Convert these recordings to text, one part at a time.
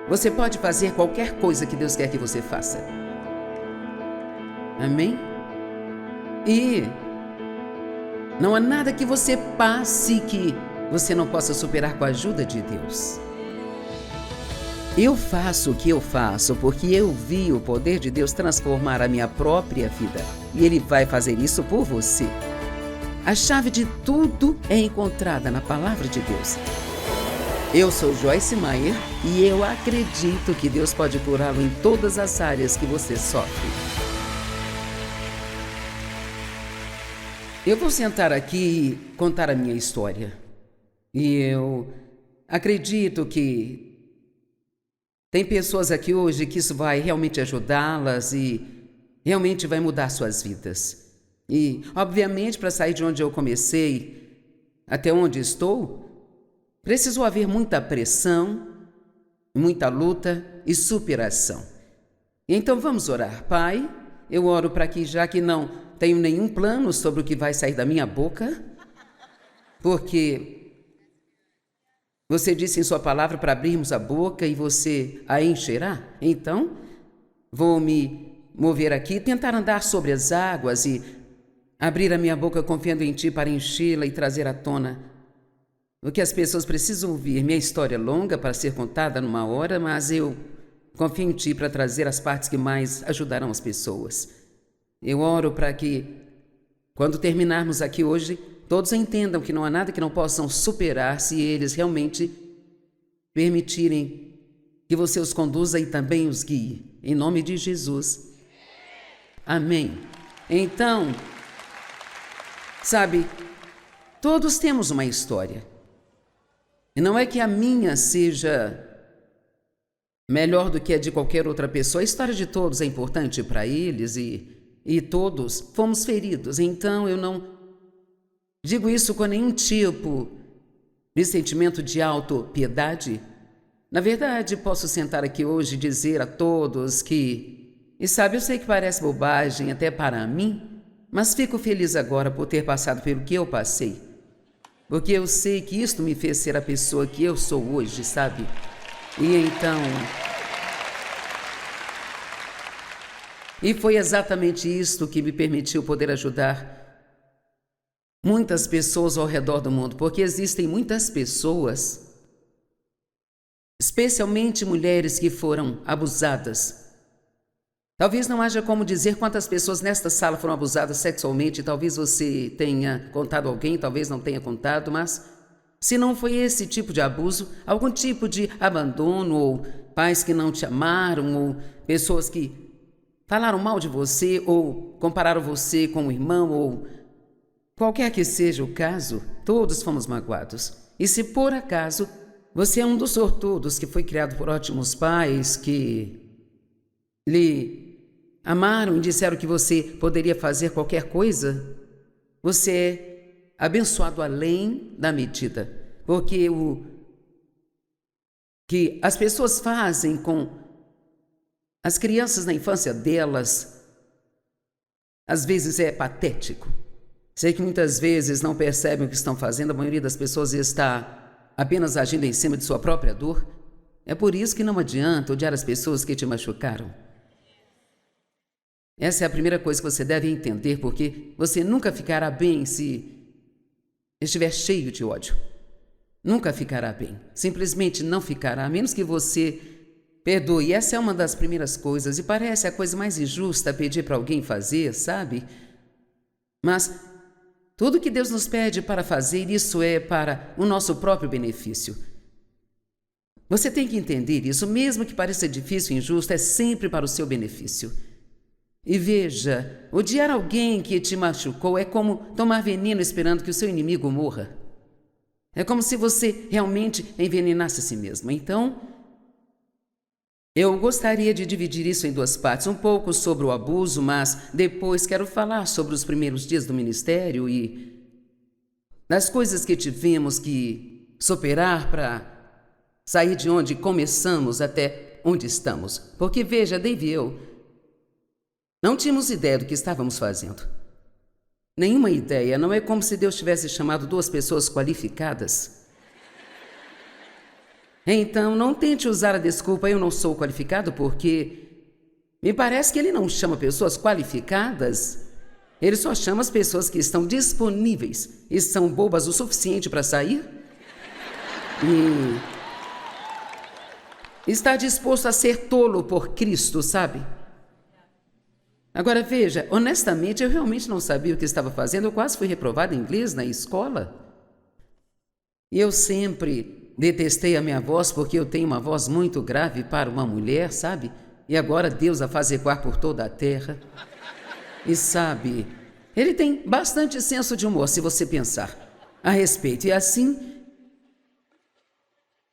Você pode fazer qualquer coisa que Deus quer que você faça. Amém? E não há nada que você passe que você não possa superar com a ajuda de Deus. Eu faço o que eu faço porque eu vi o poder de Deus transformar a minha própria vida. E Ele vai fazer isso por você. A chave de tudo é encontrada na Palavra de Deus. Eu sou Joyce Meyer e eu acredito que Deus pode curá-lo em todas as áreas que você sofre. Eu vou sentar aqui e contar a minha história. E eu acredito que tem pessoas aqui hoje que isso vai realmente ajudá-las e realmente vai mudar suas vidas. E, obviamente, para sair de onde eu comecei até onde estou, precisou haver muita pressão, muita luta e superação. Então vamos orar. Pai, eu oro para que, já que não tenho nenhum plano sobre o que vai sair da minha boca, porque você disse em sua palavra para abrirmos a boca e você a encherá. Então, vou me mover aqui, tentar andar sobre as águas e abrir a minha boca confiando em Ti para enchê-la e trazer à tona o que as pessoas precisam ouvir. Minha história é longa para ser contada numa hora, mas eu confio em Ti para trazer as partes que mais ajudarão as pessoas. Eu oro para que, quando terminarmos aqui hoje, todos entendam que não há nada que não possam superar se eles realmente permitirem que você os conduza e também os guie. Em nome de Jesus. Amém. Então, sabe, todos temos uma história. E não é que a minha seja melhor do que a de qualquer outra pessoa. A história de todos é importante para eles e todos fomos feridos. Então, eu não digo isso com nenhum tipo de sentimento de autopiedade. Na verdade, posso sentar aqui hoje e dizer a todos que, e sabe, eu sei que parece bobagem até para mim, mas fico feliz agora por ter passado pelo que eu passei. Porque eu sei que isto me fez ser a pessoa que eu sou hoje, sabe? E então... E foi exatamente isto que me permitiu poder ajudar muitas pessoas ao redor do mundo, porque existem muitas pessoas, especialmente mulheres que foram abusadas. Talvez não haja como dizer quantas pessoas nesta sala foram abusadas sexualmente, talvez você tenha contado a alguém, talvez não tenha contado, mas se não foi esse tipo de abuso, algum tipo de abandono, ou pais que não te amaram, ou pessoas que falaram mal de você, ou compararam você com um irmão, ou qualquer que seja o caso, todos fomos magoados. E se por acaso você é um dos sortudos que foi criado por ótimos pais que lhe amaram e disseram que você poderia fazer qualquer coisa, você é abençoado além da medida. Porque o que as pessoas fazem com as crianças na infância delas, às vezes é patético. Sei que muitas vezes não percebem o que estão fazendo, a maioria das pessoas está apenas agindo em cima de sua própria dor. É por isso que não adianta odiar as pessoas que te machucaram. Essa é a primeira coisa que você deve entender, porque você nunca ficará bem se estiver cheio de ódio. Nunca ficará bem. Simplesmente não ficará, a menos que você perdoe. Essa é uma das primeiras coisas, e parece a coisa mais injusta pedir para alguém fazer, sabe? Mas tudo que Deus nos pede para fazer, isso é para o nosso próprio benefício. Você tem que entender isso, mesmo que pareça difícil e injusto, é sempre para o seu benefício. E veja, odiar alguém que te machucou é como tomar veneno esperando que o seu inimigo morra. É como se você realmente envenenasse a si mesmo. Então, eu gostaria de dividir isso em duas partes, um pouco sobre o abuso, mas depois quero falar sobre os primeiros dias do ministério e das coisas que tivemos que superar para sair de onde começamos até onde estamos. Porque veja, Dave e eu não tínhamos ideia do que estávamos fazendo. Nenhuma ideia. Não é como se Deus tivesse chamado duas pessoas qualificadas Então, não tente usar a desculpa "eu não sou qualificado", porque me parece que ele não chama pessoas qualificadas, ele só chama as pessoas que estão disponíveis e são bobas o suficiente para sair e está disposto a ser tolo por Cristo, sabe? Agora veja, honestamente, eu realmente não sabia o que estava fazendo, eu quase fui reprovada em inglês na escola. E eu sempre detestei a minha voz, porque eu tenho uma voz muito grave para uma mulher, sabe? E agora Deus a faz ecoar por toda a terra. E sabe, ele tem bastante senso de humor, se você pensar a respeito. E assim,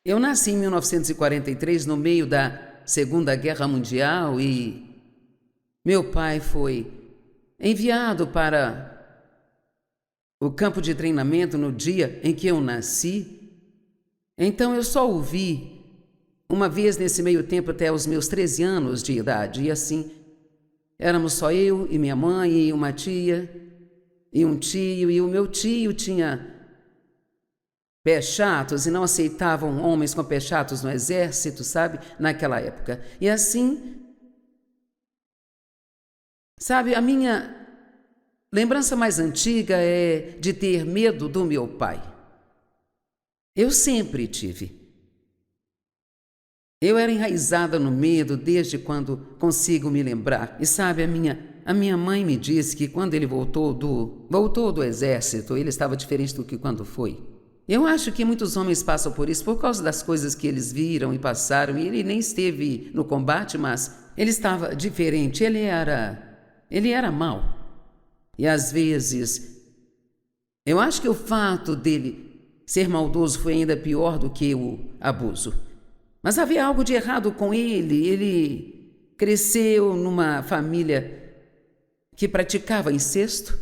eu nasci em 1943, no meio da Segunda Guerra Mundial, e meu pai foi enviado para o campo de treinamento no dia em que eu nasci. Então eu só o vi uma vez nesse meio tempo até os meus 13 anos de idade. E assim, éramos só eu e minha mãe e uma tia e um tio. E o meu tio tinha pés chatos e não aceitavam homens com pés chatos no exército, sabe? Naquela época. E assim, sabe, a minha lembrança mais antiga é de ter medo do meu pai. Eu sempre tive. Eu era enraizada no medo desde quando consigo me lembrar. E sabe, a minha mãe me disse que quando ele voltou do exército, ele estava diferente do que quando foi. Eu acho que muitos homens passam por isso por causa das coisas que eles viram e passaram. E ele nem esteve no combate, mas ele estava diferente. Ele era mau. E às vezes, eu acho que o fato dele ser maldoso foi ainda pior do que o abuso. Mas havia algo de errado com ele. Ele cresceu numa família que praticava incesto.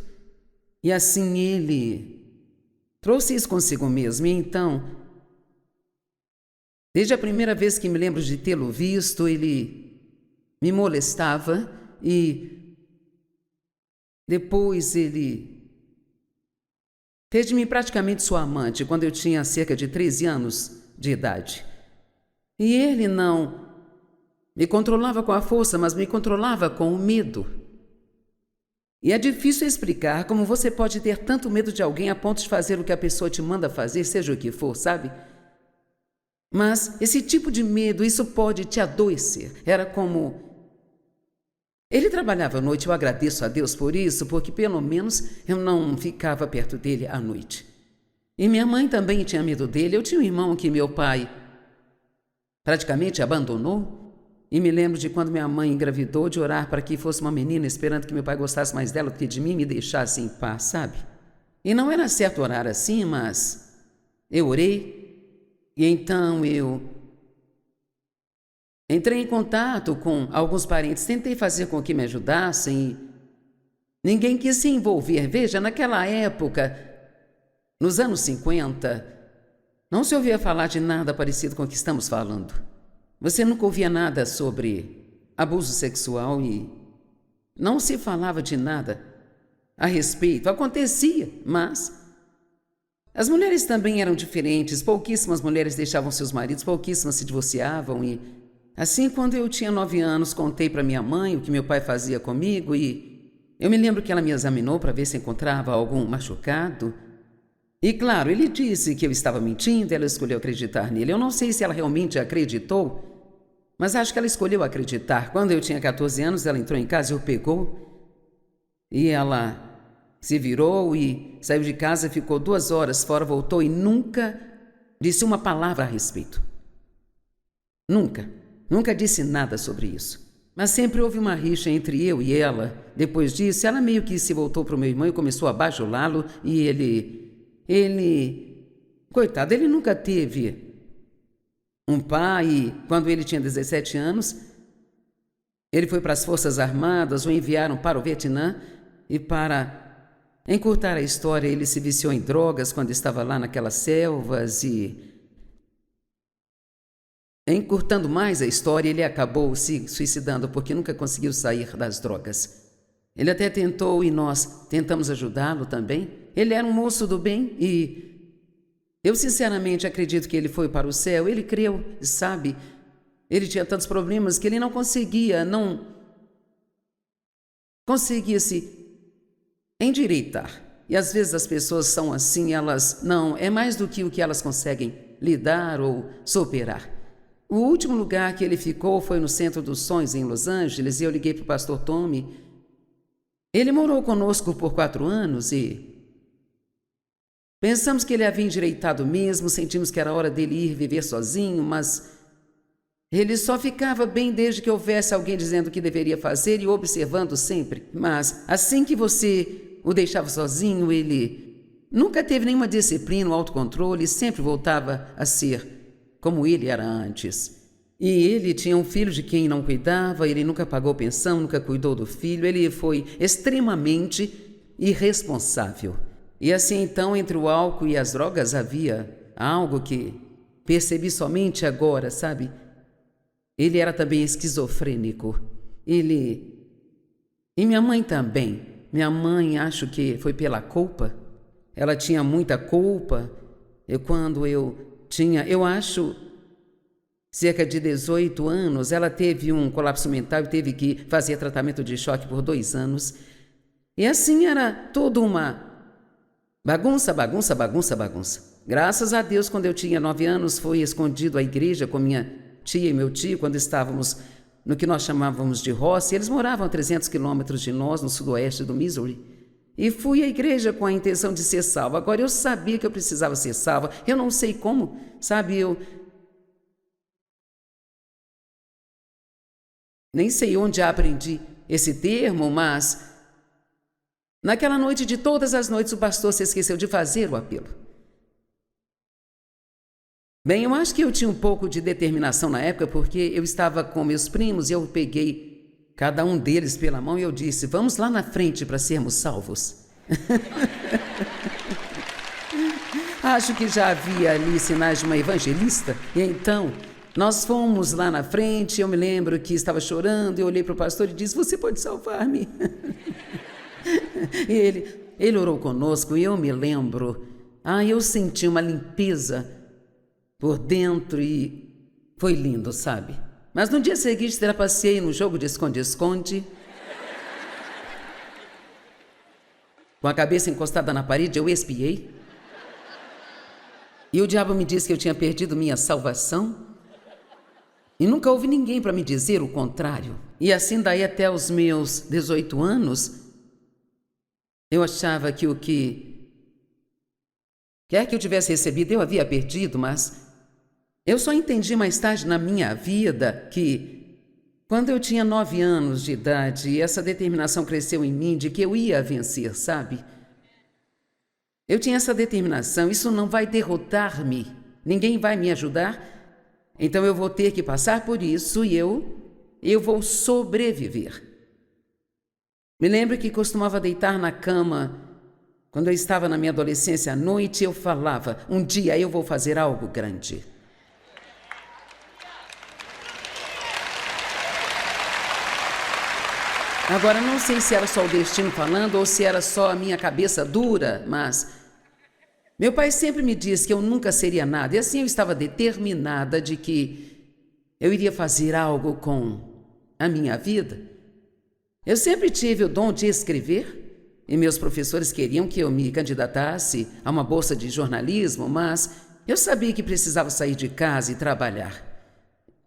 E assim ele trouxe isso consigo mesmo. E então, desde a primeira vez que me lembro de tê-lo visto, ele me molestava e depois ele fez de mim praticamente sua amante quando eu tinha cerca de 13 anos de idade. E ele não me controlava com a força, mas me controlava com o medo. E é difícil explicar como você pode ter tanto medo de alguém a ponto de fazer o que a pessoa te manda fazer, seja o que for, sabe? Mas esse tipo de medo, isso pode te adoecer. Era como... Ele trabalhava à noite, eu agradeço a Deus por isso, porque pelo menos eu não ficava perto dele à noite. E minha mãe também tinha medo dele. Eu tinha um irmão que meu pai praticamente abandonou. E me lembro de quando minha mãe engravidou, de orar para que fosse uma menina, esperando que meu pai gostasse mais dela do que de mim, me deixasse em paz, sabe? E não era certo orar assim, mas eu orei. E então eu entrei em contato com alguns parentes, tentei fazer com que me ajudassem e ninguém quis se envolver. Veja, naquela época, nos anos 50, não se ouvia falar de nada parecido com o que estamos falando. Você nunca ouvia nada sobre abuso sexual e não se falava de nada a respeito. Acontecia, mas as mulheres também eram diferentes. Pouquíssimas mulheres deixavam seus maridos, pouquíssimas se divorciavam. E assim, quando eu tinha 9 anos, contei para minha mãe o que meu pai fazia comigo e eu me lembro que ela me examinou para ver se encontrava algum machucado. E claro, ele disse que eu estava mentindo, ela escolheu acreditar nele. Eu não sei se ela realmente acreditou, mas acho que ela escolheu acreditar. Quando eu tinha 14 anos, ela entrou em casa e o pegou. E ela se virou e saiu de casa, ficou 2 horas fora, voltou e nunca disse uma palavra a respeito. Nunca disse nada sobre isso. Mas sempre houve uma rixa entre eu e ela. Depois disso, ela meio que se voltou para o meu irmão e começou a bajulá-lo. E coitado, ele nunca teve um pai. E quando ele tinha 17 anos, ele foi para as Forças Armadas, o enviaram para o Vietnã e para encurtar a história, ele se viciou em drogas quando estava lá naquelas selvas e, encurtando mais a história, ele acabou se suicidando porque nunca conseguiu sair das drogas. Ele até tentou e nós tentamos ajudá-lo também. Ele era um moço do bem e Eu sinceramente acredito que ele foi para o céu. Ele creu, sabe? Ele tinha tantos problemas que ele não conseguia se endireitar. E às vezes as pessoas são assim, elas não, é mais do que o que elas conseguem lidar ou superar. O último lugar que ele ficou foi no Centro dos Sonhos, em Los Angeles, e eu liguei para o pastor Tommy. Ele morou conosco por 4 anos e pensamos que ele havia endireitado mesmo, sentimos que era hora dele ir viver sozinho, mas ele só ficava bem desde que houvesse alguém dizendo o que deveria fazer e observando sempre. Mas assim que você o deixava sozinho, ele nunca teve nenhuma disciplina ou autocontrole, sempre voltava a ser como ele era antes. E ele tinha um filho de quem não cuidava, ele nunca pagou pensão, nunca cuidou do filho, ele foi extremamente irresponsável. E assim então, entre o álcool e as drogas havia algo que percebi somente agora, sabe? Ele era também esquizofrênico. E minha mãe também. Minha mãe, acho que foi pela culpa. Ela tinha muita culpa. Quando eu tinha, eu acho, cerca de 18 anos, ela teve um colapso mental e teve que fazer tratamento de choque por 2 anos. E assim era toda uma bagunça. Graças a Deus, quando eu tinha 9 anos, fui escondido à igreja com minha tia e meu tio, quando estávamos no que nós chamávamos de roça. Eles moravam a 300 quilômetros de nós, no sudoeste do Missouri. E fui à igreja com a intenção de ser salva. Agora, eu sabia que eu precisava ser salva. Eu não sei como, sabe? Eu nem sei onde aprendi esse termo, mas naquela noite de todas as noites, o pastor se esqueceu de fazer o apelo. Bem, eu acho que eu tinha um pouco de determinação na época, porque eu estava com meus primos e eu peguei cada um deles pela mão e eu disse: vamos lá na frente para sermos salvos. Acho que já havia ali sinais de uma evangelista, e então nós fomos lá na frente. Eu me lembro que estava chorando, eu olhei para o pastor e disse: você pode salvar-me? E ele orou conosco e eu me lembro, eu senti uma limpeza por dentro e foi lindo, sabe? Mas no dia seguinte trapacei no jogo de esconde-esconde. Com a cabeça encostada na parede, eu espiei. E o diabo me disse que eu tinha perdido minha salvação. E nunca houve ninguém para me dizer o contrário. E assim daí até os meus 18 anos, eu achava que o que quer que eu tivesse recebido eu havia perdido, mas eu só entendi mais tarde na minha vida que, quando eu tinha 9 anos de idade, essa determinação cresceu em mim de que eu ia vencer, sabe? Eu tinha essa determinação, isso não vai derrotar-me, ninguém vai me ajudar, então eu vou ter que passar por isso e eu vou sobreviver. Me lembro que costumava deitar na cama, quando eu estava na minha adolescência à noite, eu falava: um dia eu vou fazer algo grande. Agora, não sei se era só o destino falando ou se era só a minha cabeça dura, mas meu pai sempre me disse que eu nunca seria nada. E assim eu estava determinada de que eu iria fazer algo com a minha vida. Eu sempre tive o dom de escrever e meus professores queriam que eu me candidatasse a uma bolsa de jornalismo, mas eu sabia que precisava sair de casa e trabalhar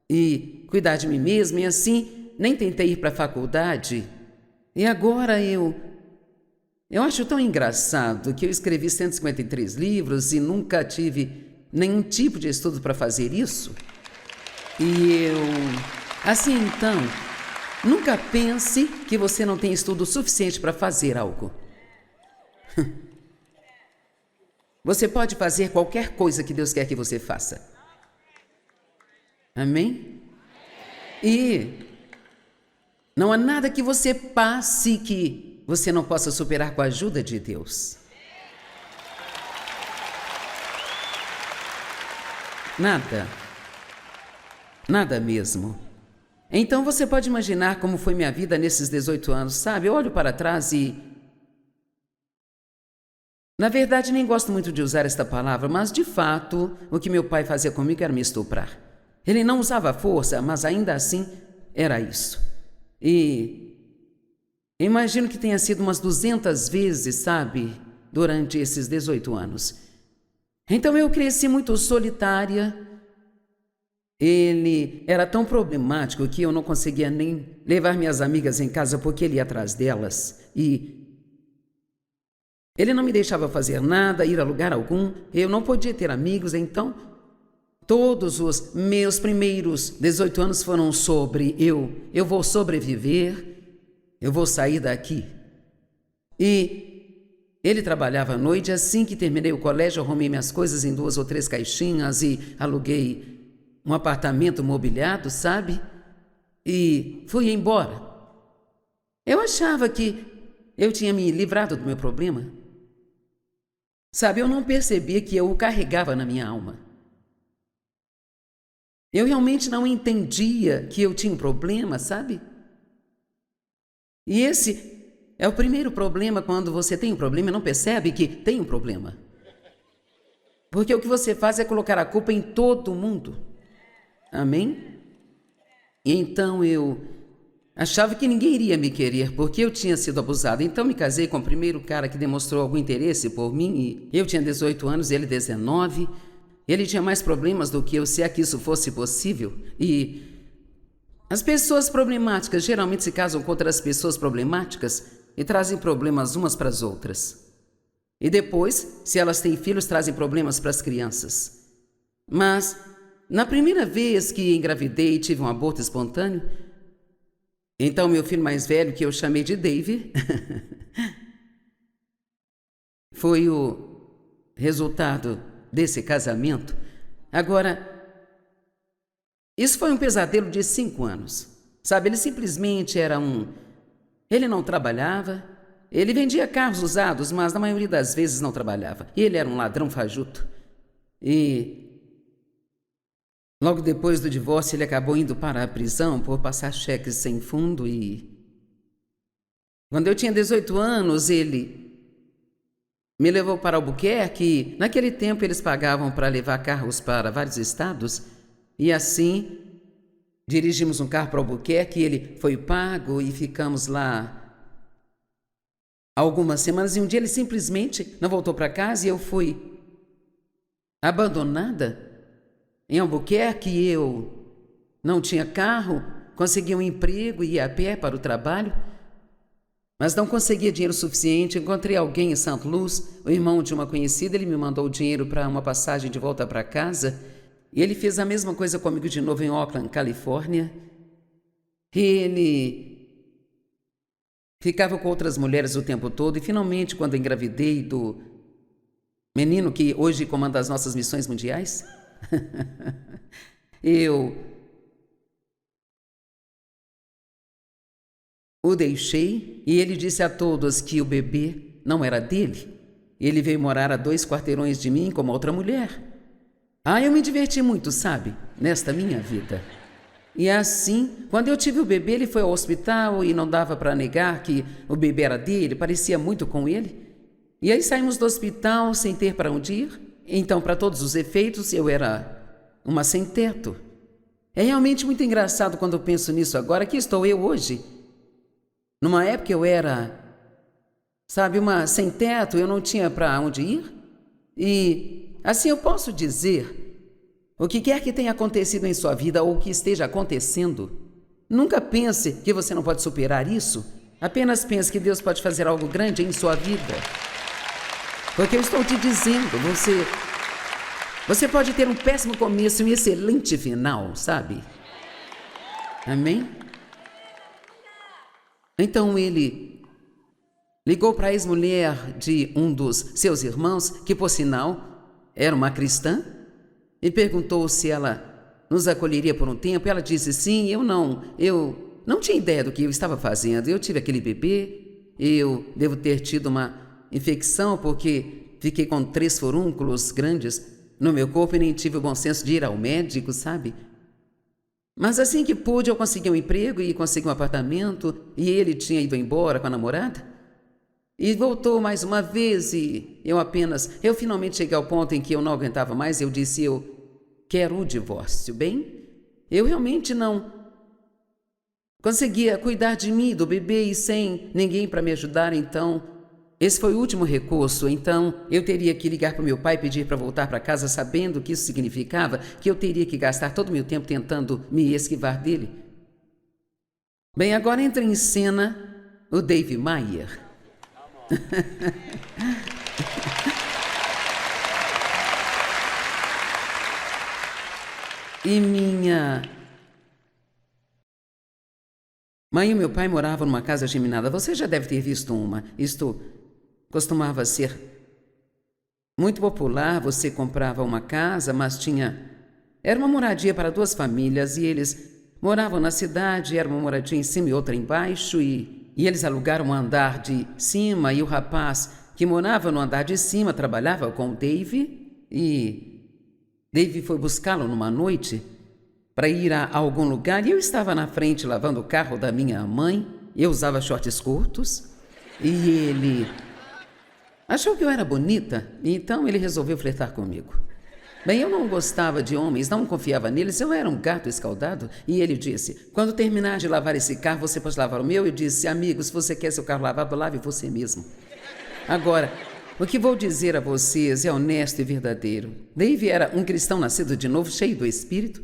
e cuidar de mim mesma, e assim nem tentei ir para a faculdade. E agora eu acho tão engraçado que eu escrevi 153 livros e nunca tive nenhum tipo de estudo para fazer isso. E assim então, nunca pense que você não tem estudo suficiente para fazer algo. Você pode fazer qualquer coisa que Deus quer que você faça. Amém? E não há nada que você passe que você não possa superar com a ajuda de Deus. Nada. Nada mesmo. Então você pode imaginar como foi minha vida nesses 18 anos, sabe? Eu olho para trás e Na verdade, nem gosto muito de usar esta palavra, mas de fato, o que meu pai fazia comigo era me estuprar. Ele não usava força, mas ainda assim era isso. E imagino que tenha sido umas 200 vezes, sabe, durante esses 18 anos. Então eu cresci muito solitária. Ele era tão problemático que eu não conseguia nem levar minhas amigas em casa porque ele ia atrás delas. E ele não me deixava fazer nada, ir a lugar algum. Eu não podia ter amigos, então todos os meus primeiros 18 anos foram sobre eu vou sobreviver, eu vou sair daqui. E ele trabalhava à noite. Assim que terminei o colégio, arrumei minhas coisas em 2 ou 3 caixinhas e aluguei um apartamento mobiliado, sabe? E fui embora. Eu achava que eu tinha me livrado do meu problema. Sabe, eu não percebia que eu o carregava na minha alma. Eu realmente não entendia que eu tinha um problema, sabe? E esse é o primeiro problema quando você tem um problema e não percebe que tem um problema. Porque o que você faz é colocar a culpa em todo mundo. Amém? E então eu achava que ninguém iria me querer porque eu tinha sido abusada. Então me casei com o primeiro cara que demonstrou algum interesse por mim. E eu tinha 18 anos e ele 19. Ele tinha mais problemas do que eu, se é que isso fosse possível. E as pessoas problemáticas geralmente se casam com outras pessoas problemáticas e trazem problemas umas para as outras. E depois, se elas têm filhos, trazem problemas para as crianças. Mas na primeira vez que engravidei e tive um aborto espontâneo, então meu filho mais velho, que eu chamei de Dave, foi o resultado desse casamento. Agora, isso foi um pesadelo de 5 anos. Sabe, ele simplesmente era Ele não trabalhava, ele vendia carros usados, mas na maioria das vezes não trabalhava. E ele era um ladrão fajuto. E logo depois do divórcio, ele acabou indo para a prisão por passar cheques sem fundo. E quando eu tinha 18 anos, ele me levou para Albuquerque. Naquele tempo, eles pagavam para levar carros para vários estados. E assim, dirigimos um carro para Albuquerque, ele foi pago e ficamos lá algumas semanas. E um dia ele simplesmente não voltou para casa e eu fui abandonada em Albuquerque. Eu não tinha carro, consegui um emprego e ia a pé para o trabalho, mas não conseguia dinheiro suficiente. Encontrei alguém em St. Louis, o irmão de uma conhecida. Ele me mandou o dinheiro para uma passagem de volta para casa. E ele fez a mesma coisa comigo de novo em Oakland, Califórnia. E ele ficava com outras mulheres o tempo todo. E finalmente, quando engravidei do menino que hoje comanda as nossas missões mundiais, eu o deixei e ele disse a todos que o bebê não era dele. Ele veio morar a 2 quarteirões de mim com uma outra mulher. Eu me diverti muito, sabe, nesta minha vida. E assim, quando eu tive o bebê, ele foi ao hospital e não dava para negar que o bebê era dele, parecia muito com ele. E aí saímos do hospital sem ter para onde ir. Então, para todos os efeitos, eu era uma sem-teto. É realmente muito engraçado quando eu penso nisso agora. Aqui estou eu hoje. Numa época eu era, sabe, uma sem-teto, eu não tinha para onde ir. E assim eu posso dizer, o que quer que tenha acontecido em sua vida ou que esteja acontecendo, nunca pense que você não pode superar isso. Apenas pense que Deus pode fazer algo grande em sua vida. Porque eu estou te dizendo, você pode ter um péssimo começo e um excelente final, sabe? Amém? Então ele ligou para a ex-mulher de um dos seus irmãos, que por sinal era uma cristã, e perguntou se ela nos acolheria por um tempo. Ela disse sim. Eu não tinha ideia do que eu estava fazendo. Eu tive aquele bebê, eu devo ter tido uma infecção porque fiquei com 3 furúnculos grandes no meu corpo e nem tive o bom senso de ir ao médico, sabe? Mas assim que pude, eu consegui um emprego e consegui um apartamento, e ele tinha ido embora com a namorada. E voltou mais uma vez e eu finalmente cheguei ao ponto em que eu não aguentava mais. Eu disse, eu quero o divórcio. Bem, eu realmente não conseguia cuidar de mim, do bebê, e sem ninguém para me ajudar. Então, esse foi o último recurso. Então, eu teria que ligar para o meu pai e pedir para voltar para casa, sabendo que isso significava que eu teria que gastar todo o meu tempo tentando me esquivar dele. Bem, agora entra em cena o Dave Maier. E minha mãe e meu pai moravam numa casa geminada. Você já deve ter visto uma. Isto costumava ser muito popular. Você comprava uma casa, mas era uma moradia para duas famílias e eles moravam na cidade. Era uma moradia em cima e outra embaixo e eles alugaram um andar de cima e o rapaz que morava no andar de cima trabalhava com o Dave e Dave foi buscá-lo numa noite para ir a algum lugar e eu estava na frente lavando o carro da minha mãe. Eu usava shorts curtos e ele achou que eu era bonita, então ele resolveu flertar comigo. Bem, eu não gostava de homens, não confiava neles, eu era um gato escaldado. E ele disse, quando terminar de lavar esse carro, você pode lavar o meu? Eu disse, amigo, se você quer seu carro lavado, lave você mesmo. Agora, o que vou dizer a vocês é honesto e verdadeiro. Dave era um cristão nascido de novo, cheio do Espírito,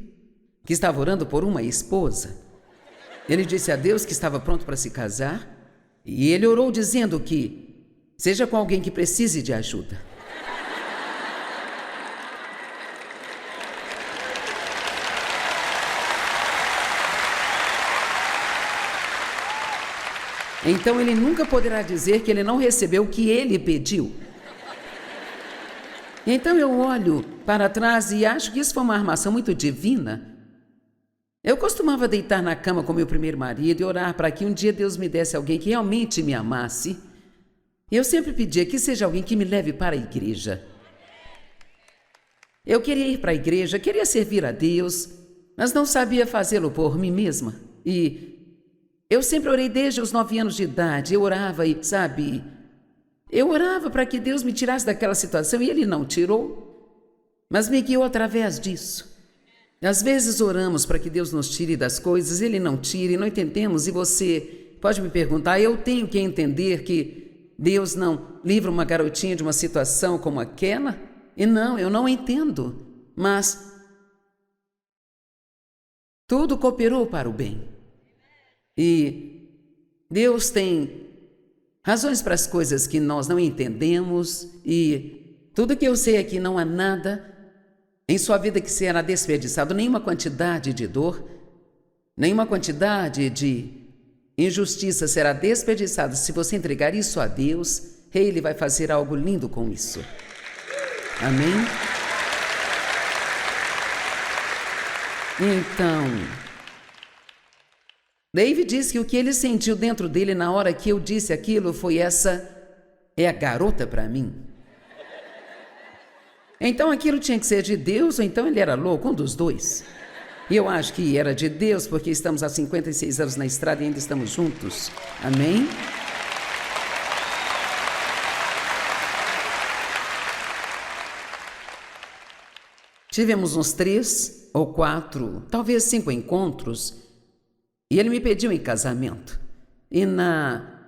que estava orando por uma esposa. Ele disse a Deus que estava pronto para se casar, e ele orou dizendo que seja com alguém que precise de ajuda. Então ele nunca poderá dizer que ele não recebeu o que ele pediu. Então eu olho para trás e acho que isso foi uma armação muito divina. Eu costumava deitar na cama com meu primeiro marido e orar para que um dia Deus me desse alguém que realmente me amasse. Eu sempre pedia que seja alguém que me leve para a igreja. Eu queria ir para a igreja, queria servir a Deus, mas não sabia fazê-lo por mim mesma. E eu sempre orei desde os 9 anos de idade. Eu orava e, sabe, eu orava para que Deus me tirasse daquela situação e Ele não tirou, mas me guiou através disso. Às vezes oramos para que Deus nos tire das coisas, Ele não tira e não entendemos. E você pode me perguntar, eu tenho que entender que Deus não livra uma garotinha de uma situação como aquela? E não, eu não entendo, mas tudo cooperou para o bem. E Deus tem razões para as coisas que nós não entendemos e tudo que eu sei é que não há nada em sua vida que será desperdiçado, nenhuma quantidade de dor, nenhuma quantidade de injustiça será desperdiçada. Se você entregar isso a Deus, Ele vai fazer algo lindo com isso. Amém? Então, Dave diz que o que ele sentiu dentro dele na hora que eu disse aquilo foi essa é a garota para mim. Então aquilo tinha que ser de Deus ou então ele era louco, um dos dois. E eu acho que era de Deus porque estamos há 56 anos na estrada e ainda estamos juntos. Amém? Tivemos uns 3 ou 4, talvez 5 encontros. E ele me pediu em casamento. E na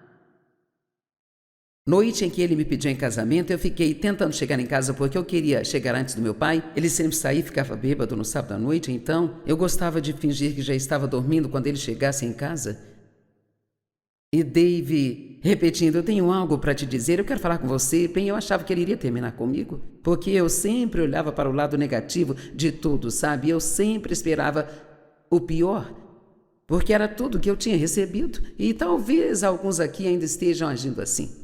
noite em que ele me pediu em casamento, eu fiquei tentando chegar em casa porque eu queria chegar antes do meu pai. Ele sempre saía e ficava bêbado no sábado à noite, então eu gostava de fingir que já estava dormindo quando ele chegasse em casa. E Dave repetindo, eu tenho algo para te dizer, eu quero falar com você. Bem, eu achava que ele iria terminar comigo, porque eu sempre olhava para o lado negativo de tudo, sabe? Eu sempre esperava o pior, porque era tudo que eu tinha recebido. E talvez alguns aqui ainda estejam agindo assim.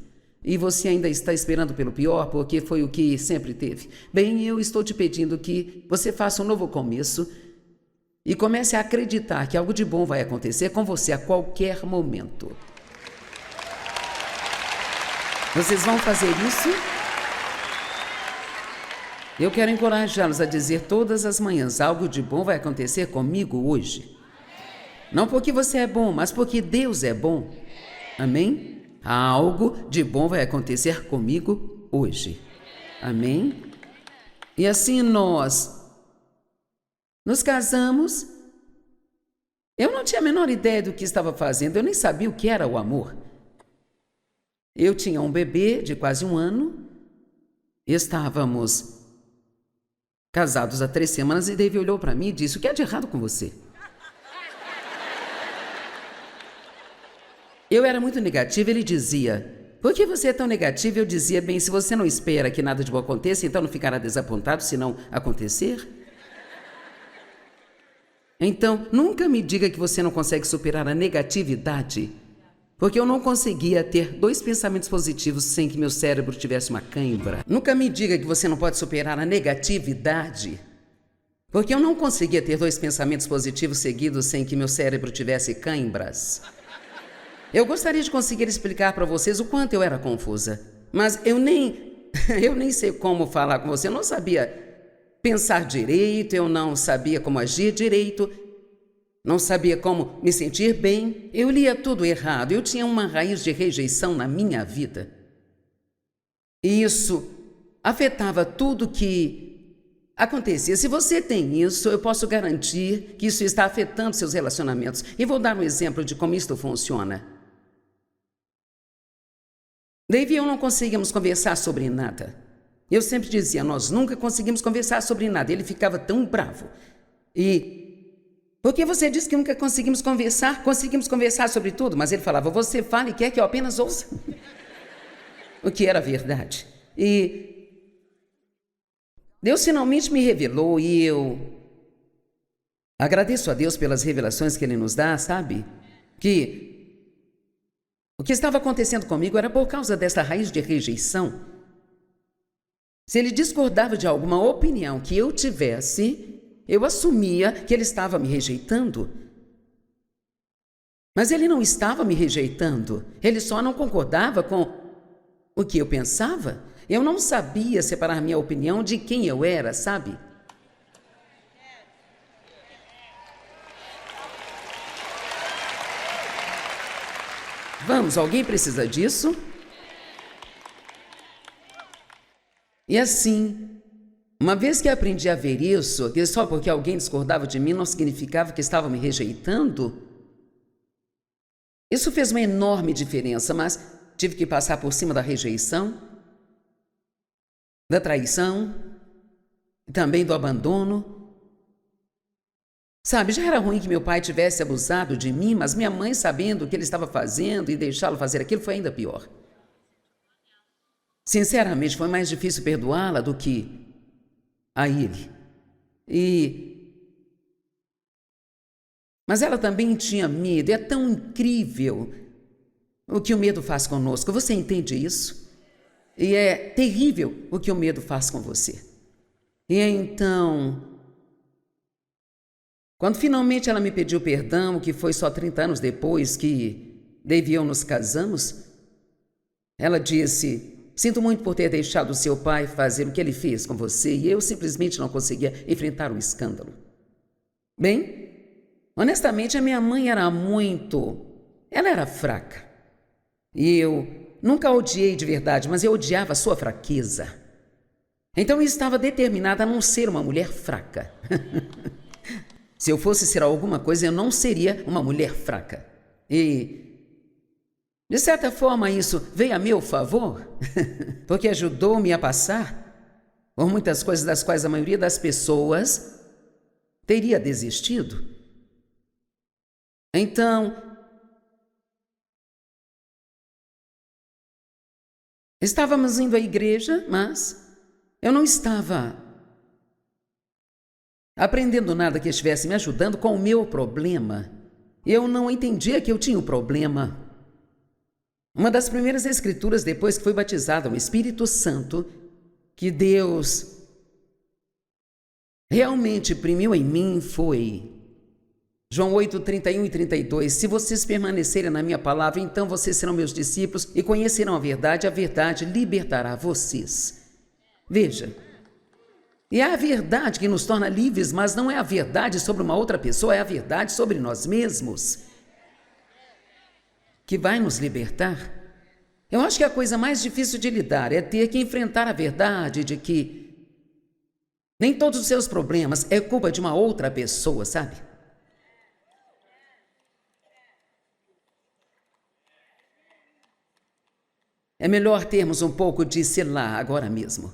E você ainda está esperando pelo pior, porque foi o que sempre teve. Bem, eu estou te pedindo que você faça um novo começo e comece a acreditar que algo de bom vai acontecer com você a qualquer momento. Vocês vão fazer isso? Eu quero encorajá-los a dizer todas as manhãs, algo de bom vai acontecer comigo hoje. Não porque você é bom, mas porque Deus é bom. Amém? Algo de bom vai acontecer comigo hoje. Amém? E assim nós nos casamos. Eu não tinha a menor ideia do que estava fazendo, eu nem sabia o que era o amor. Eu tinha um bebê de quase 1 ano, estávamos casados há 3 semanas e David olhou para mim e disse: "O que há de errado com você?" Eu era muito negativa, ele dizia: "Por que você é tão negativa?" Eu dizia: "Bem, se você não espera que nada de bom aconteça, então não ficará desapontado se não acontecer. Então, nunca me diga que você não consegue superar a negatividade, porque eu não conseguia ter 2 pensamentos positivos sem que meu cérebro tivesse uma cãibra. Nunca me diga que você não pode superar a negatividade, porque eu não conseguia ter 2 pensamentos positivos seguidos sem que meu cérebro tivesse cãibras." Eu gostaria de conseguir explicar para vocês o quanto eu era confusa, mas eu nem sei como falar com você. Eu não sabia pensar direito, eu não sabia como agir direito, não sabia como me sentir bem. Eu lia tudo errado, eu tinha uma raiz de rejeição na minha vida. E isso afetava tudo que acontecia. Se você tem isso, eu posso garantir que isso está afetando seus relacionamentos. E vou dar um exemplo de como isto funciona. David e eu não conseguíamos conversar sobre nada. Eu sempre dizia: "Nós nunca conseguimos conversar sobre nada." Ele ficava tão bravo. "Por que você disse que nunca conseguimos conversar? Conseguimos conversar sobre tudo." Mas ele falava: "Você fala e quer que eu apenas ouça." O que era verdade. E Deus finalmente me revelou e eu agradeço a Deus pelas revelações que Ele nos dá, sabe? Que o que estava acontecendo comigo era por causa dessa raiz de rejeição. Se ele discordava de alguma opinião que eu tivesse, eu assumia que ele estava me rejeitando. Mas ele não estava me rejeitando, ele só não concordava com o que eu pensava. Eu não sabia separar minha opinião de quem eu era, sabe? Vamos, alguém precisa disso? E assim, uma vez que aprendi a ver isso, que só porque alguém discordava de mim não significava que estava me rejeitando, isso fez uma enorme diferença, mas tive que passar por cima da rejeição, da traição, e também do abandono. Sabe, já era ruim que meu pai tivesse abusado de mim, mas minha mãe, sabendo o que ele estava fazendo e deixá-lo fazer aquilo, foi ainda pior. Sinceramente, foi mais difícil perdoá-la do que a ele. Mas ela também tinha medo. É tão incrível o que o medo faz conosco. Você entende isso? E é terrível o que o medo faz com você. E então, quando finalmente ela me pediu perdão, que foi só 30 anos depois que David e eu nos casamos, ela disse: "Sinto muito por ter deixado seu pai fazer o que ele fez com você." E eu simplesmente não conseguia enfrentar o escândalo. Bem, honestamente, a minha mãe era ela era fraca. E eu nunca a odiei de verdade, mas eu odiava a sua fraqueza. Então eu estava determinada a não ser uma mulher fraca. Se eu fosse ser alguma coisa, eu não seria uma mulher fraca. E de certa forma, isso veio a meu favor, porque ajudou-me a passar por muitas coisas das quais a maioria das pessoas teria desistido. Então, estávamos indo à igreja, mas eu não estava aprendendo nada que estivesse me ajudando com o meu problema. Eu não entendia que eu tinha um problema. Uma das primeiras escrituras depois que fui batizada no Espírito Santo, que Deus realmente imprimiu em mim, foi João 8, 31 e 32. "Se vocês permanecerem na minha palavra, então vocês serão meus discípulos e conhecerão a verdade libertará vocês." Veja, e é a verdade que nos torna livres, mas não é a verdade sobre uma outra pessoa, é a verdade sobre nós mesmos que vai nos libertar. Eu acho que a coisa mais difícil de lidar é ter que enfrentar a verdade de que nem todos os seus problemas é culpa de uma outra pessoa, sabe? É melhor termos um pouco de selah agora mesmo.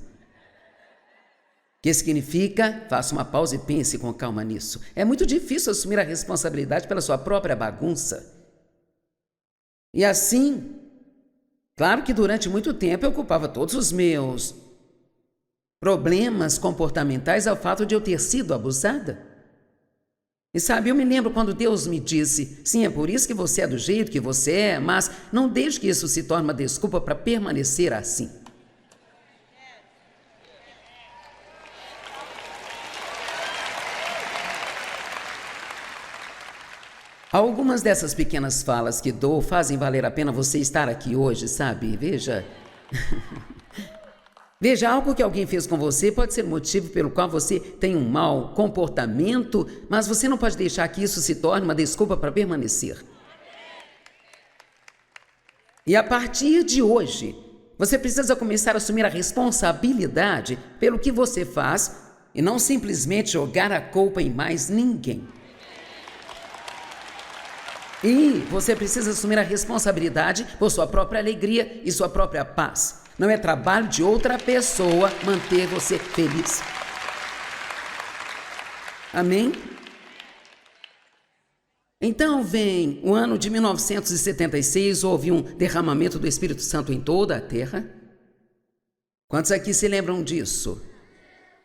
Que significa, faça uma pausa e pense com calma nisso. É muito difícil assumir a responsabilidade pela sua própria bagunça. E assim, claro que durante muito tempo eu culpava todos os meus problemas comportamentais ao fato de eu ter sido abusada. E sabe, eu me lembro quando Deus me disse, sim, é por isso que você é do jeito que você é, mas não deixe que isso se torne uma desculpa para permanecer assim. Algumas dessas pequenas falas que dou fazem valer a pena você estar aqui hoje, sabe? Veja... Veja, algo que alguém fez com você pode ser motivo pelo qual você tem um mau comportamento, mas você não pode deixar que isso se torne uma desculpa para permanecer. E a partir de hoje, você precisa começar a assumir a responsabilidade pelo que você faz e não simplesmente jogar a culpa em mais ninguém. E você precisa assumir a responsabilidade por sua própria alegria e sua própria paz. Não é trabalho de outra pessoa manter você feliz. Amém? Então vem o ano de 1976, houve um derramamento do Espírito Santo em toda a terra. Quantos aqui se lembram disso?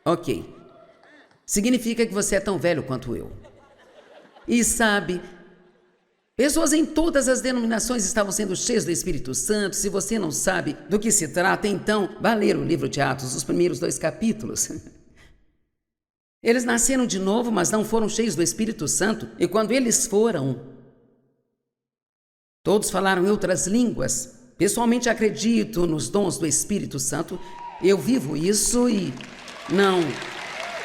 Ok. Significa que você é tão velho quanto eu. E sabe... Pessoas em todas as denominações estavam sendo cheias do Espírito Santo. Se você não sabe do que se trata, então vá ler o livro de Atos, os primeiros 2 capítulos. Eles nasceram de novo, mas não foram cheios do Espírito Santo. E quando eles foram, todos falaram em outras línguas. Pessoalmente acredito nos dons do Espírito Santo. Eu vivo isso e não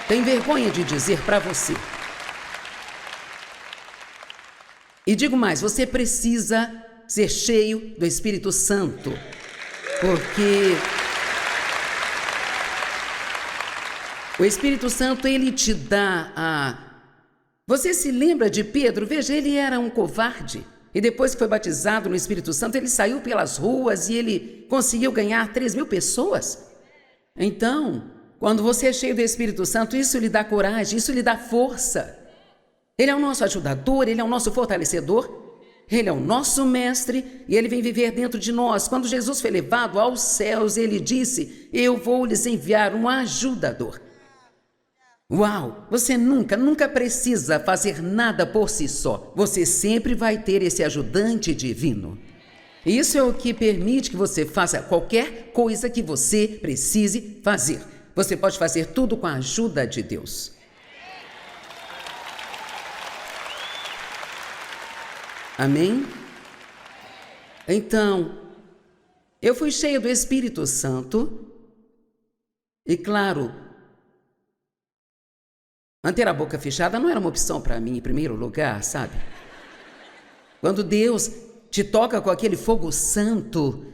tenho vergonha de dizer para você. E digo mais, você precisa ser cheio do Espírito Santo, porque o Espírito Santo, ele te dá a... Você se lembra de Pedro? Veja, ele era um covarde. E depois que foi batizado no Espírito Santo, ele saiu pelas ruas e ele conseguiu ganhar 3.000 pessoas. Então, quando você é cheio do Espírito Santo, isso lhe dá coragem, isso lhe dá força. Ele é o nosso ajudador, ele é o nosso fortalecedor, ele é o nosso mestre e ele vem viver dentro de nós. Quando Jesus foi levado aos céus, ele disse, eu vou lhes enviar um ajudador. Uau, você nunca precisa fazer nada por si só. Você sempre vai ter esse ajudante divino. Isso é o que permite que você faça qualquer coisa que você precise fazer. Você pode fazer tudo com a ajuda de Deus. Amém? Então, eu fui cheio do Espírito Santo e, claro, manter a boca fechada não era uma opção para mim em primeiro lugar, sabe? Quando Deus te toca com aquele fogo santo,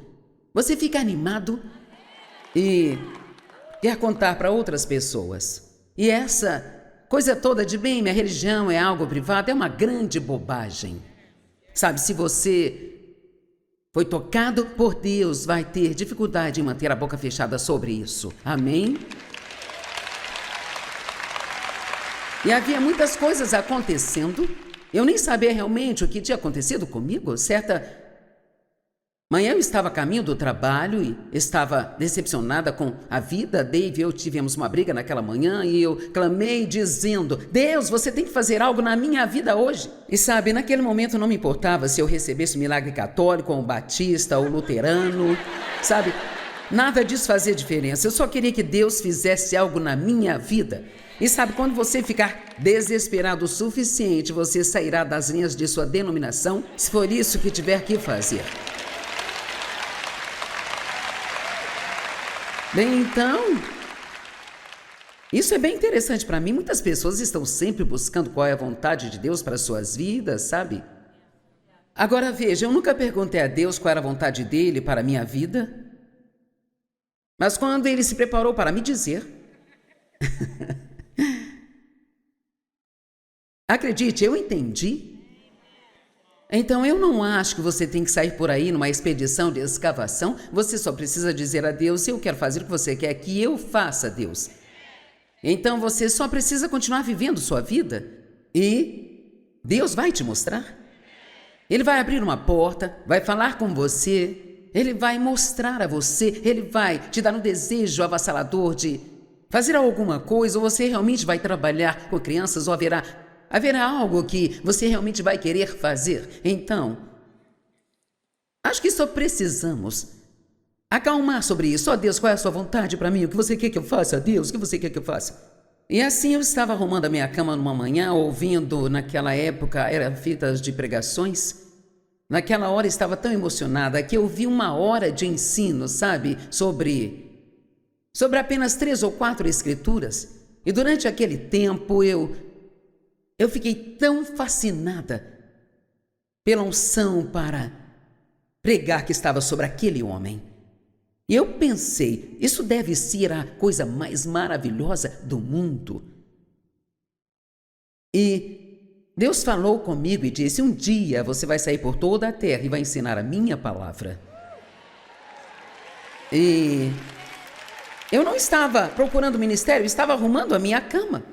você fica animado e quer contar para outras pessoas. E essa coisa toda de bem, minha religião é algo privado, é uma grande bobagem. Sabe, se você foi tocado por Deus, vai ter dificuldade em manter a boca fechada sobre isso. Amém? E havia muitas coisas acontecendo. Eu nem sabia realmente o que tinha acontecido comigo. Certa manhã eu estava a caminho do trabalho e estava decepcionada com a vida. Dave e eu tivemos uma briga naquela manhã e eu clamei dizendo, Deus, você tem que fazer algo na minha vida hoje. E sabe, naquele momento não me importava se eu recebesse o milagre católico ou batista ou luterano, sabe? Nada disso fazia diferença. Eu só queria que Deus fizesse algo na minha vida. E sabe, quando você ficar desesperado o suficiente, você sairá das linhas de sua denominação, se for isso que tiver que fazer. Bem, então, isso é bem interessante para mim. Muitas pessoas estão sempre buscando qual é a vontade de Deus para suas vidas, sabe? Agora veja, eu nunca perguntei a Deus qual era a vontade dele para a minha vida, mas quando ele se preparou para me dizer, acredite, eu entendi. Então eu não acho que você tem que sair por aí numa expedição de escavação, você só precisa dizer a Deus: eu quero fazer o que você quer que eu faça, Deus. Então você só precisa continuar vivendo sua vida e Deus vai te mostrar. Ele vai abrir uma porta, vai falar com você, Ele vai mostrar a você, Ele vai te dar um desejo avassalador de fazer alguma coisa, ou você realmente vai trabalhar com crianças, ou haverá algo que você realmente vai querer fazer. Então, acho que só precisamos acalmar sobre isso. Ó Deus, qual é a sua vontade para mim? O que você quer que eu faça, Deus? O que você quer que eu faça? E assim eu estava arrumando a minha cama numa manhã, ouvindo, naquela época, eram fitas de pregações. Naquela hora estava tão emocionada que eu vi uma hora de ensino, sabe, sobre apenas 3 ou 4 escrituras. E durante aquele tempo eu fiquei tão fascinada pela unção para pregar que estava sobre aquele homem. E eu pensei, isso deve ser a coisa mais maravilhosa do mundo. E Deus falou comigo e disse: um dia você vai sair por toda a terra e vai ensinar a minha palavra. E eu não estava procurando ministério, eu estava arrumando a minha cama.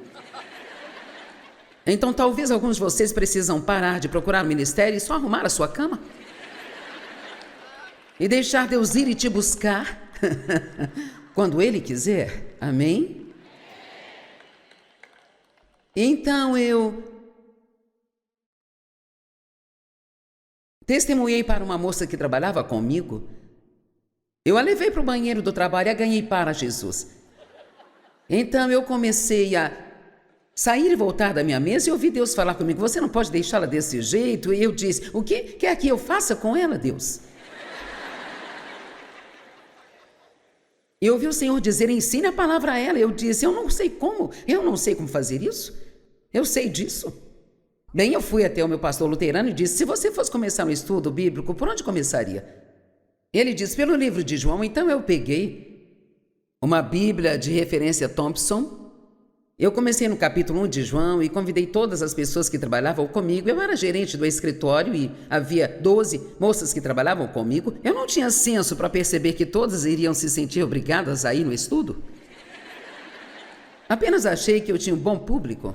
Então talvez alguns de vocês precisam parar de procurar ministério e só arrumar a sua cama. E deixar Deus ir e te buscar quando Ele quiser. Amém? Então eu testemunhei para uma moça que trabalhava comigo. Eu a levei para o banheiro do trabalho e a ganhei para Jesus. Então eu comecei a sair e voltar da minha mesa e ouvi Deus falar comigo: você não pode deixá-la desse jeito. E eu disse: o que quer que eu faça com ela, Deus? Eu ouvi o Senhor dizer: ensine a palavra a ela. Eu disse: eu não sei como fazer isso. Eu sei disso. Bem, eu fui até o meu pastor luterano e disse: se você fosse começar um estudo bíblico, por onde começaria? Ele disse: pelo livro de João. Então eu peguei uma Bíblia de referência Thompson. Eu comecei no capítulo 1 de João e convidei todas as pessoas que trabalhavam comigo. Eu era gerente do escritório e havia 12 moças que trabalhavam comigo. Eu não tinha senso para perceber que todas iriam se sentir obrigadas a ir no estudo. Apenas achei que eu tinha um bom público.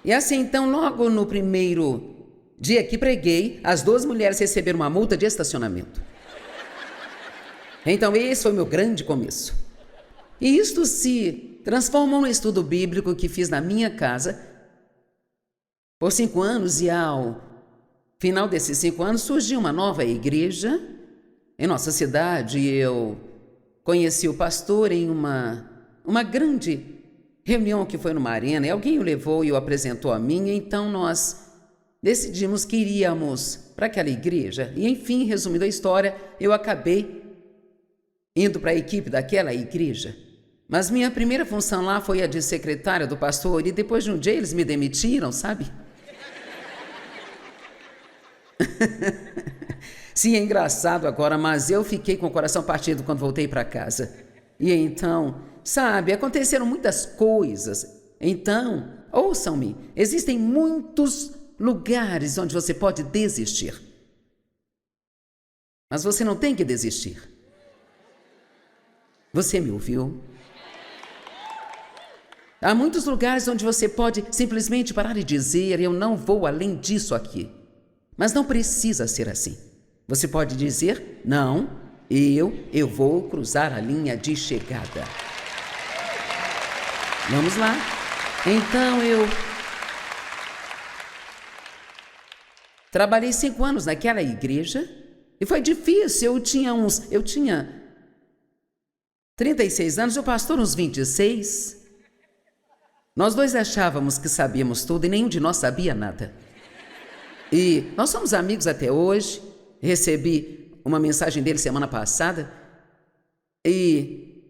E assim, então, logo no primeiro dia que preguei, as 2 mulheres receberam uma multa de estacionamento. Então, esse foi o meu grande começo. E isto se transformou no estudo bíblico que fiz na minha casa por 5 anos, e ao final desses 5 anos surgiu uma nova igreja em nossa cidade. Eu conheci o pastor em uma grande reunião que foi numa arena, e alguém o levou e o apresentou a mim, e então nós decidimos que iríamos para aquela igreja. E enfim, resumindo a história, eu acabei indo para a equipe daquela igreja. Mas minha primeira função lá foi a de secretária do pastor, e depois de um dia eles me demitiram, sabe? Sim, é engraçado agora, mas eu fiquei com o coração partido quando voltei para casa. E então, sabe, aconteceram muitas coisas. Então, ouçam-me, existem muitos lugares onde você pode desistir. Mas você não tem que desistir. Você me ouviu? Há muitos lugares onde você pode simplesmente parar e dizer: eu não vou além disso aqui. Mas não precisa ser assim. Você pode dizer: não, eu vou cruzar a linha de chegada. Vamos lá. Então eu trabalhei 5 anos naquela igreja e foi difícil. Eu tinha 36 anos, o pastor uns 26. Nós 2 achávamos que sabíamos tudo e nenhum de nós sabia nada. E nós somos amigos até hoje. Recebi uma mensagem dele semana passada e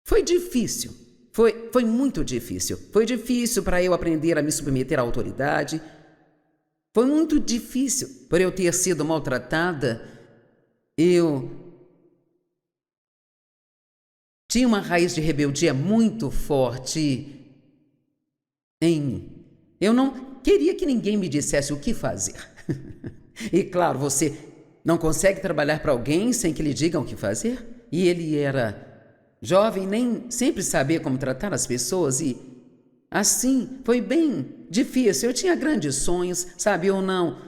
foi difícil. Foi muito difícil. Foi difícil para eu aprender a me submeter à autoridade. Foi muito difícil por eu ter sido maltratada. Eu tinha uma raiz de rebeldia muito forte em mim. Eu não queria que ninguém me dissesse o que fazer. E claro, você não consegue trabalhar para alguém sem que lhe digam o que fazer? E ele era jovem, nem sempre sabia como tratar as pessoas e assim foi bem difícil. Eu tinha grandes sonhos, sabe, ou não.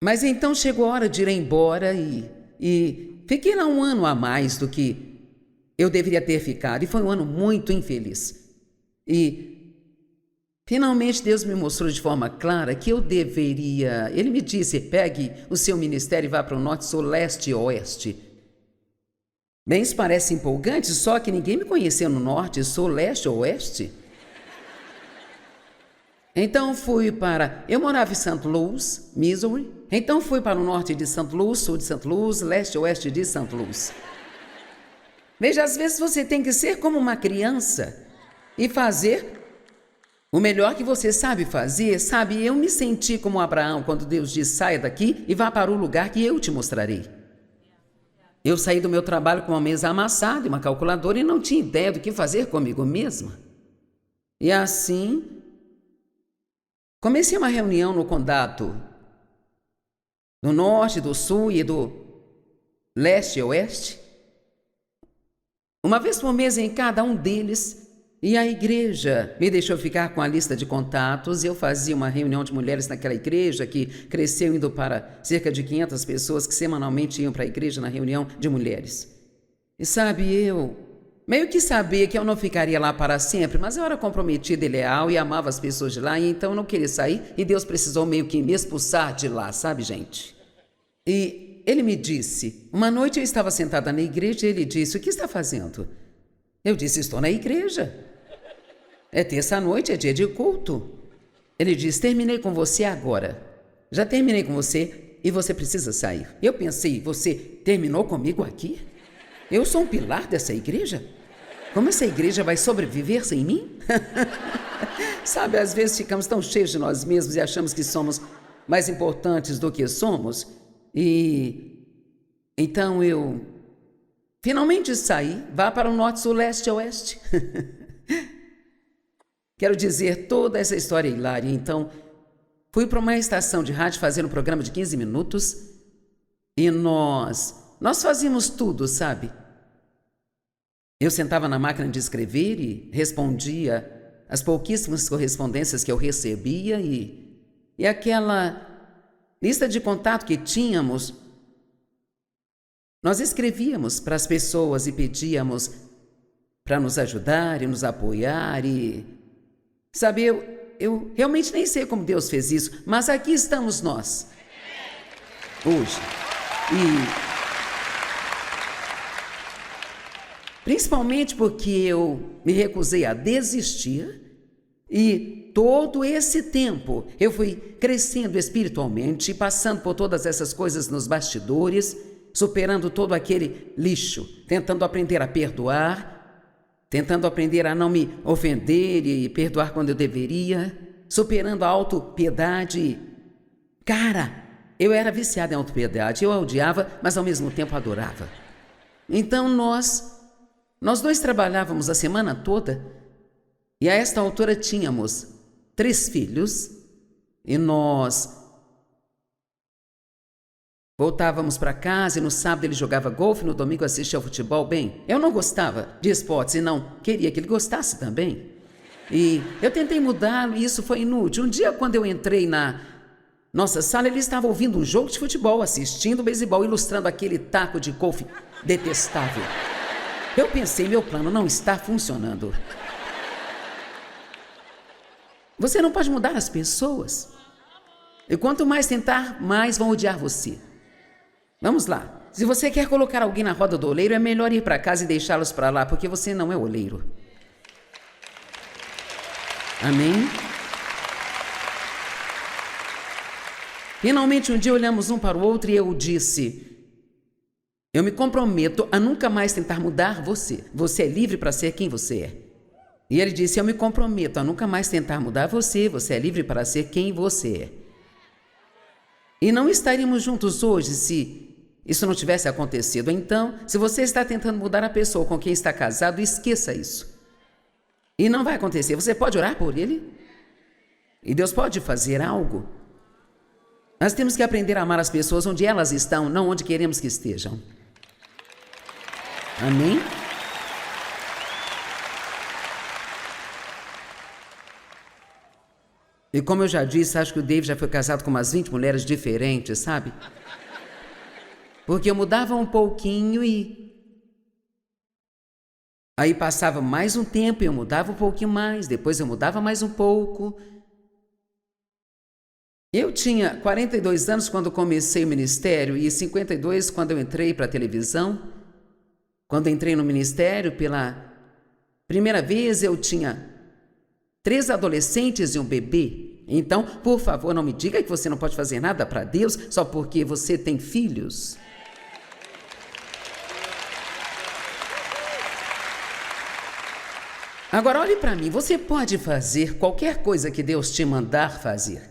Mas então chegou a hora de ir embora e fiquei lá um ano a mais do que eu deveria ter ficado. E foi um ano muito infeliz. E finalmente Deus me mostrou de forma clara que eu deveria... Ele me disse, pegue o seu ministério e vá para o norte, sul, leste e oeste. Bem, isso parece empolgante, só que ninguém me conhecia no norte, sul, leste ou oeste. Então fui para... Eu morava em St. Louis, Missouri. Então fui para o norte de St. Louis, sul de St. Louis, leste e oeste de St. Louis. Veja, às vezes você tem que ser como uma criança e fazer o melhor que você sabe fazer. Sabe, eu me senti como Abraão quando Deus disse, saia daqui e vá para o lugar que eu te mostrarei. Eu saí do meu trabalho com uma mesa amassada e uma calculadora e não tinha ideia do que fazer comigo mesma. E assim, comecei uma reunião no condado do norte, do sul e do leste e oeste. Uma vez por mês em cada um deles, e a igreja me deixou ficar com a lista de contatos. Eu fazia uma reunião de mulheres naquela igreja que cresceu indo para cerca de 500 pessoas que semanalmente iam para a igreja na reunião de mulheres. E sabe, eu meio que sabia que eu não ficaria lá para sempre, mas eu era comprometida e leal e amava as pessoas de lá, e então eu não queria sair e Deus precisou meio que me expulsar de lá, sabe, gente? E ele me disse, uma noite eu estava sentada na igreja e ele disse, o que está fazendo? Eu disse, estou na igreja. É terça-noite, é dia de culto. Ele disse, terminei com você agora. Já terminei com você e você precisa sair. Eu pensei, você terminou comigo aqui? Eu sou um pilar dessa igreja? Como essa igreja vai sobreviver sem mim? Sabe, às vezes ficamos tão cheios de nós mesmos e achamos que somos mais importantes do que somos. E então eu finalmente saí, vá para o norte, sul, leste e oeste. Quero dizer, toda essa história é hilária. Então, fui para uma estação de rádio fazer um programa de 15 minutos e nós fazíamos tudo, sabe? Eu sentava na máquina de escrever e respondia as pouquíssimas correspondências que eu recebia e aquela lista de contato que tínhamos, nós escrevíamos para as pessoas e pedíamos para nos ajudar e nos apoiar e... Sabe, eu realmente nem sei como Deus fez isso, mas aqui estamos nós, hoje. E principalmente porque eu me recusei a desistir e todo esse tempo eu fui crescendo espiritualmente, passando por todas essas coisas nos bastidores, superando todo aquele lixo, tentando aprender a perdoar, tentando aprender a não me ofender e perdoar quando eu deveria, superando a autopiedade. Cara, eu era viciada em autopiedade, eu a odiava, mas ao mesmo tempo adorava. Então nós dois trabalhávamos a semana toda e a esta altura tínhamos 3 filhos e nós voltávamos para casa e no sábado ele jogava golfe, no domingo assistia ao futebol. Bem, eu não gostava de esportes e não queria que ele gostasse também. E eu tentei mudá-lo e isso foi inútil. Um dia, quando eu entrei na nossa sala, ele estava ouvindo um jogo de futebol, assistindo beisebol, ilustrando aquele taco de golfe detestável. Eu pensei, meu plano não está funcionando. Você não pode mudar as pessoas. E quanto mais tentar, mais vão odiar você. Vamos lá. Se você quer colocar alguém na roda do oleiro, é melhor ir para casa e deixá-los para lá, porque você não é oleiro. Amém? Finalmente, um dia olhamos um para o outro e eu disse, Eu me comprometo a nunca mais tentar mudar você. Você é livre para ser quem você é. E ele disse, eu me comprometo a nunca mais tentar mudar você. Você é livre para ser quem você é. E não estaríamos juntos hoje se isso não tivesse acontecido. Então, se você está tentando mudar a pessoa com quem está casado, esqueça isso. E não vai acontecer. Você pode orar por ele? E Deus pode fazer algo. Nós temos que aprender a amar as pessoas onde elas estão, não onde queremos que estejam. Amém? E como eu já disse, acho que o David já foi casado com umas 20 mulheres diferentes, sabe? Porque eu mudava um pouquinho e... Aí passava mais um tempo e eu mudava um pouquinho mais, depois eu mudava mais um pouco. Eu tinha 42 anos quando comecei o ministério e 52 quando eu entrei para a televisão. Quando entrei no ministério pela primeira vez, eu tinha 3 adolescentes e um bebê. Então, por favor, não me diga que você não pode fazer nada para Deus só porque você tem filhos. Agora, olhe para mim, você pode fazer qualquer coisa que Deus te mandar fazer.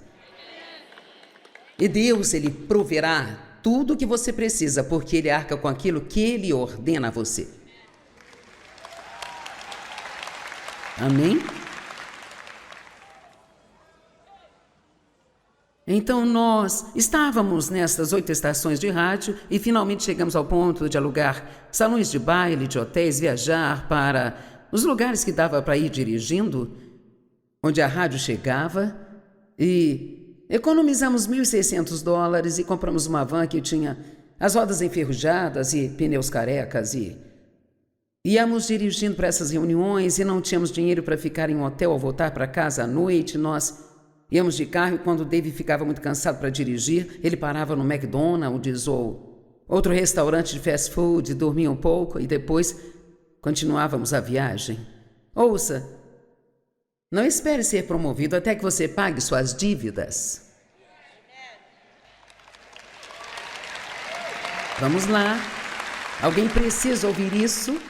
E Deus, Ele proverá tudo o que você precisa, porque Ele arca com aquilo que Ele ordena a você. Amém? Então nós estávamos nessas 8 estações de rádio e finalmente chegamos ao ponto de alugar salões de baile, de hotéis, viajar para os lugares que dava para ir dirigindo, onde a rádio chegava, e economizamos $1.600 e compramos uma van que tinha as rodas enferrujadas e pneus carecas e íamos dirigindo para essas reuniões e não tínhamos dinheiro para ficar em um hotel ao voltar para casa à noite. Nós íamos de carro e quando o David ficava muito cansado para dirigir, ele parava no McDonald's ou outro restaurante de fast food, dormia um pouco e depois continuávamos a viagem. Ouça, não espere ser promovido até que você pague suas dívidas. Vamos lá. Alguém precisa ouvir isso?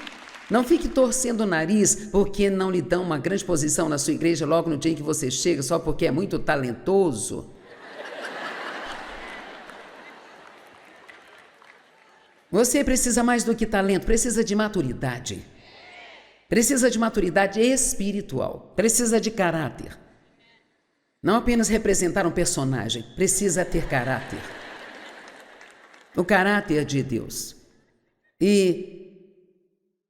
Não fique torcendo o nariz porque não lhe dão uma grande posição na sua igreja logo no dia em que você chega, só porque é muito talentoso. Você precisa mais do que talento, precisa de maturidade. Precisa de maturidade espiritual, precisa de caráter. Não apenas representar um personagem, precisa ter caráter. O caráter de Deus. E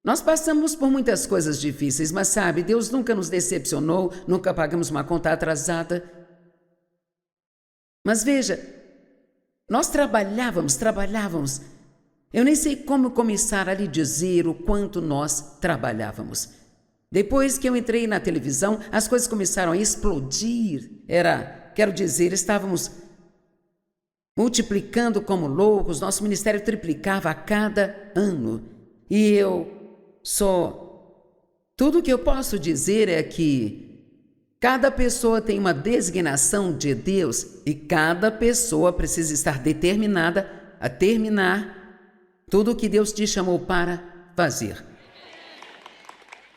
nós passamos por muitas coisas difíceis, mas sabe, Deus nunca nos decepcionou, nunca pagamos uma conta atrasada. Mas veja, nós trabalhávamos. Eu nem sei como começar a lhe dizer o quanto nós trabalhávamos. Depois que eu entrei na televisão, as coisas começaram a explodir. Estávamos multiplicando como loucos, nosso ministério triplicava a cada ano. E tudo que eu posso dizer é que cada pessoa tem uma designação de Deus e cada pessoa precisa estar determinada a terminar tudo o que Deus te chamou para fazer.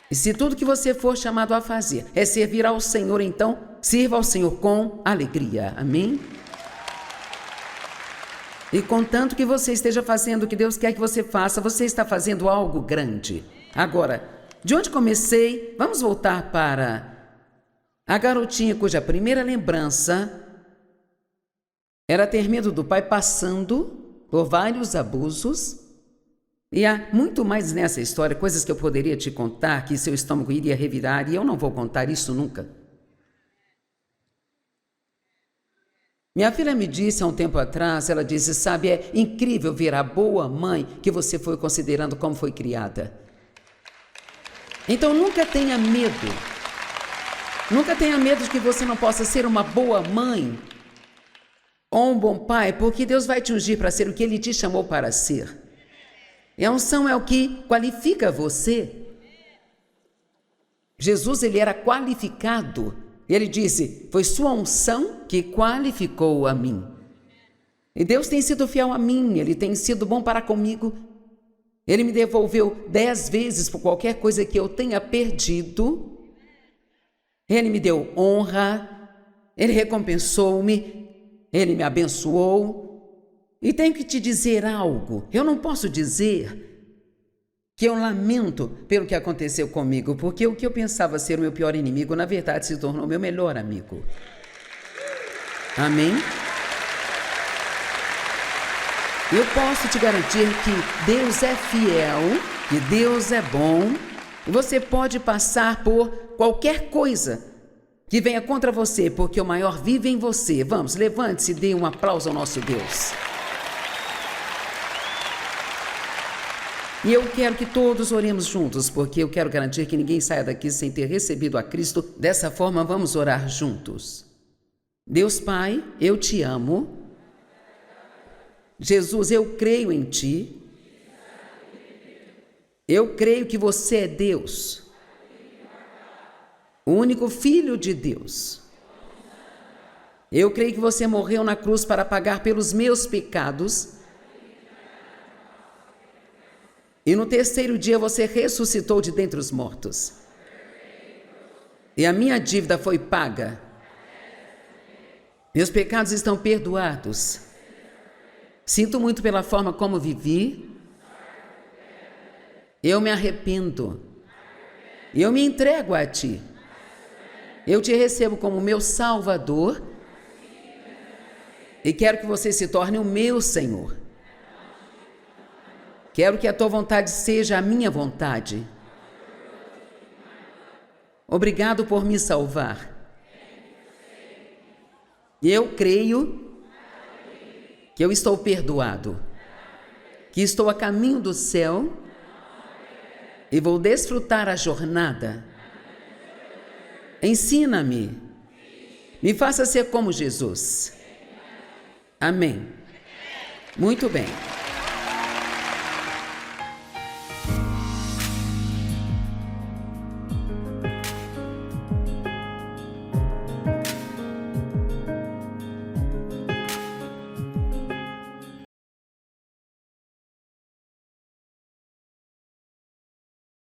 E se tudo que você for chamado a fazer é servir ao Senhor, então sirva ao Senhor com alegria. Amém? E contanto que você esteja fazendo o que Deus quer que você faça, você está fazendo algo grande. Agora, de onde comecei, vamos voltar para a garotinha cuja primeira lembrança era ter medo do pai passando por vários abusos. E há muito mais nessa história, coisas que eu poderia te contar, que seu estômago iria revirar, e eu não vou contar isso nunca. Minha filha me disse há um tempo atrás, ela disse, sabe, é incrível ver a boa mãe que você foi considerando como foi criada. Então nunca tenha medo. Nunca tenha medo de que você não possa ser uma boa mãe ou um bom pai, porque Deus vai te ungir para ser o que Ele te chamou para ser. E a unção é o que qualifica você. Jesus, ele era qualificado. Ele disse, foi sua unção que qualificou a mim. E Deus tem sido fiel a mim, Ele tem sido bom para comigo Ele me devolveu 10 vezes por qualquer coisa que eu tenha perdido. Ele me deu honra, Ele recompensou-me, Ele me abençoou. E tenho que te dizer algo. Eu não posso dizer que eu lamento pelo que aconteceu comigo, porque o que eu pensava ser o meu pior inimigo, na verdade, se tornou o meu melhor amigo. Amém? Eu posso te garantir que Deus é fiel, que Deus é bom, e você pode passar por qualquer coisa que venha contra você, porque o maior vive em você. Vamos, levante-se e dê um aplauso ao nosso Deus. E eu quero que todos oremos juntos, porque eu quero garantir que ninguém saia daqui sem ter recebido a Cristo. Dessa forma, vamos orar juntos. Deus Pai, eu te amo. Jesus, eu creio em Ti. Eu creio que você é Deus, o único Filho de Deus. Eu creio que você morreu na cruz para pagar pelos meus pecados. E no terceiro dia você ressuscitou de dentre os mortos. E a minha dívida foi paga. Meus pecados estão perdoados. Sinto muito pela forma como vivi. Eu me arrependo. Eu me entrego a Ti. Eu Te recebo como meu Salvador. E quero que você se torne o meu Senhor. Quero que a Tua vontade seja a minha vontade. Obrigado por me salvar. Eu creio que eu estou perdoado, que estou a caminho do céu e vou desfrutar a jornada. Ensina-me, me faça ser como Jesus. Amém. Muito bem.